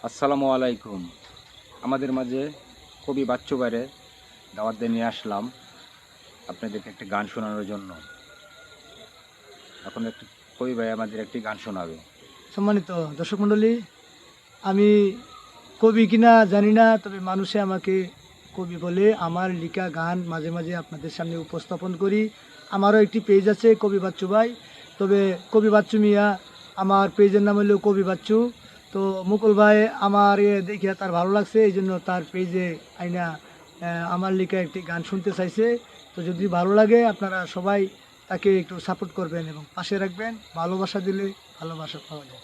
আসসালামু আলাইকুম। আমাদের মাঝে কবি বাচ্চু ভাইরে দাওয়াত দিয়ে নিয়ে আসলাম আপনাদেরকে একটি গান শোনানোর জন্য। এখন একটি কবি ভাই আমাদের একটি গান শোনাবে। সম্মানিত দর্শক মণ্ডলী, আমি কবি কিনা জানি না, তবে মানুষে আমাকে কবি বলে। আমার লেখা গান মাঝে মাঝে আপনাদের সামনে উপস্থাপন করি। আমারও একটি পেজ আছে কবি বাচ্চু ভাই, তবে কবি বাচ্চু মিয়া আমার পেজের নাম হলো কবি বাচ্চু। তো মুকুল ভাই আমার দেখে তার ভালো লাগছে, এই জন্য তার পেজে আইনা আমার লেখা একটি গান শুনতে চাইছে। তো যদি ভালো লাগে আপনারা সবাই তাকে একটু সাপোর্ট করবেন এবং পাশে রাখবেন। ভালোবাসা দিলে ভালোবাসা পাওয়া যায়।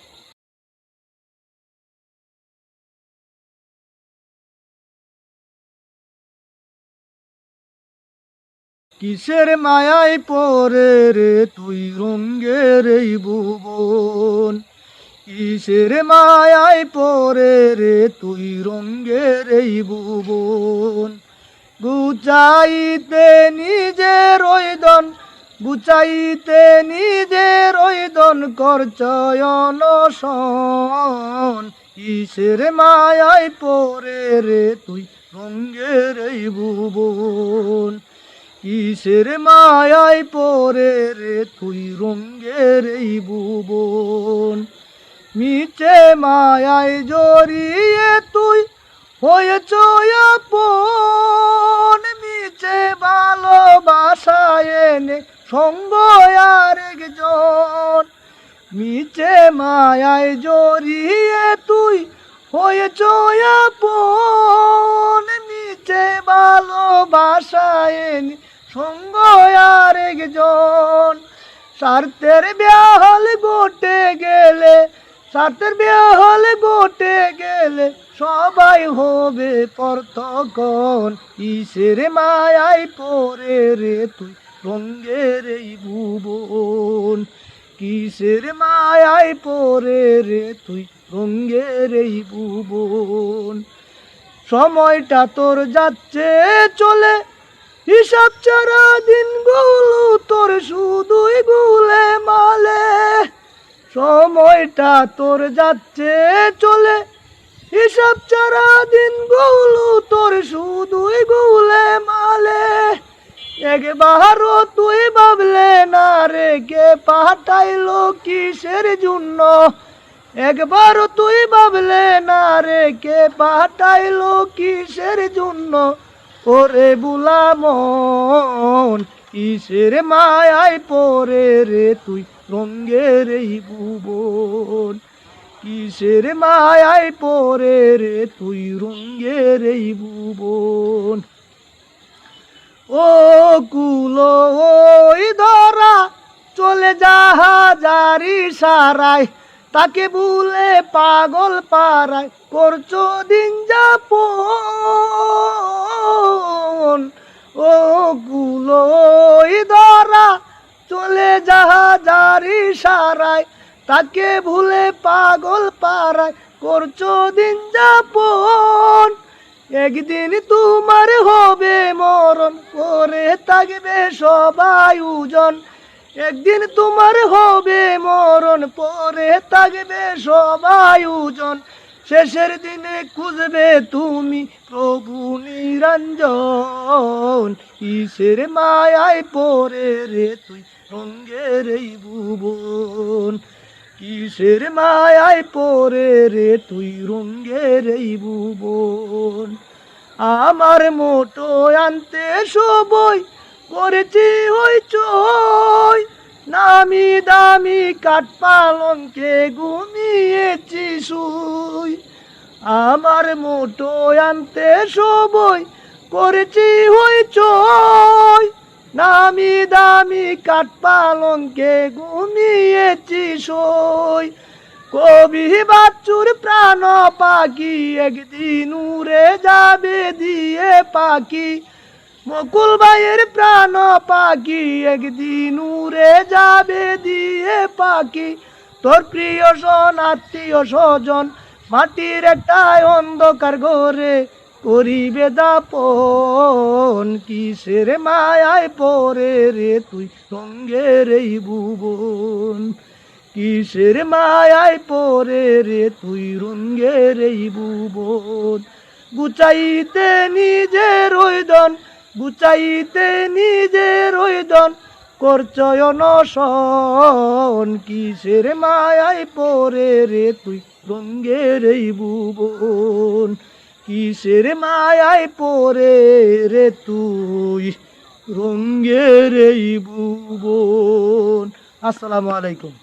কিসের মায়ায় পরে রে তুই রঙ্গের এই ভুবন, কিসের মায়ায় পরে রে তুই রঙ্গের এই ভুবন। গুচাইতে নিজের ওইদন, গুচাইতে নিজের ওইদন কর চয়নসন। কিসের মায়ায় পরে রে তুই রঙ্গের এই ভুবন, কিসের মায়ায় পরে রে তুই রঙ্গের এই ভুবন। মিছে মায়ায় জড়িয়ে তুই হয়েছ আপন, মিছে ভালোবাসায় এনে সঙ্গ আর একজন। মিছে মায়ায় জড়িয়ে তুই হয়েছ আপন, মিছে ভালোবাসায় এনে সঙ্গ আর একজন। স্বার্থের বেহাল গোটে গেলে, স্বার্থের বেহাল গোটে গেলে সবাই হবে পরতখন। কিসের মায়ায় পরে রে তুই রঙ্গের এই ভুবন, কিসের মায়ায় পরে রে তুই রঙ্গের এই ভুবন। সময়টা তোর যাচ্ছে চলে, হিসাব ছাড়া দিনগুলো তোর শুধুই গুলে মালে। সময়টা তোর যাচ্ছে চলে, হিসাব ছাড়া দিনগুলো তোর শুধুই গুলে মালে। একবারও তুই ভাবলে না রে কে পাঠাইলো কিসের জন্য, একবারও তুই ভাবলে না রে কে পাঠাইলো কিসের জন্য। ওরে বুলা মন, কিসের মায়ায় পরে রে তুই রঙ্গের এই ভুবন, কিসের মায়ায় পরে রে তুই রঙ্গের এই ভুবন। ও কুলো ওই ধরা চলে জাহাজারি সারায়, তাকে ভুলে পাগল পাড়ায় করছো দিন যাপন। ও গুলো ওই ধরা চলে জাহাজারি সারায়, তাকে ভুলে পাগল পাড়ায় করছো দিন যাপন। একদিন তোমার হবে মরণ, করে থাকবে সবাই উজন। একদিন তোমার হবে মরণ, পরে থাকবে সবাই উজন। শেষের দিনে খুঁজবে তুমি প্রভু নিরঞ্জন। কিসের মায়ায় পরে রে তুই রঙ্গের এই ভুবন, কিসের মায়ায় পরে রে তুই রঙ্গের এই ভুবন। আমার মোটো আনতে সবই করেছি হইচই, নামি দামি কাঠ পালঙ্কে ঘুমিয়েছি শুই। আমার মোটো আনতে সবই করেছি হইচই, নামি দামি কাঠ পালঙ্কে ঘুমিয়েছি শুই। কবি বাচ্চুর প্রাণ পাখি একদিন উড়ে যাবে দিয়ে পাখি, মুকুল ভাইয়ের প্রাণ পাখি একদিন উড়ে যাবে দিয়ে পাখি। তোর প্রিয় জন আত্মীয় স্বজন মাটির একটাই অন্ধকার ঘরে করিবে দাপন। কিসের মায়ায় পরে রে তুই রঙ্গের এই ভুবন, কিসের মায়ায় পরে রে তুই রঙ্গের এই ভুবন, গুচাইতে নিজের ওইদন, গুচাইতে নিজের ওইদন করছয় অনশন, কিসের মায়ায় পরে রে তুই রঙ্গের এই ভুবন, কিসের মায়ায় পরে রে তুই রঙ্গের এই ভুবন। আসসালামু আলাইকুম।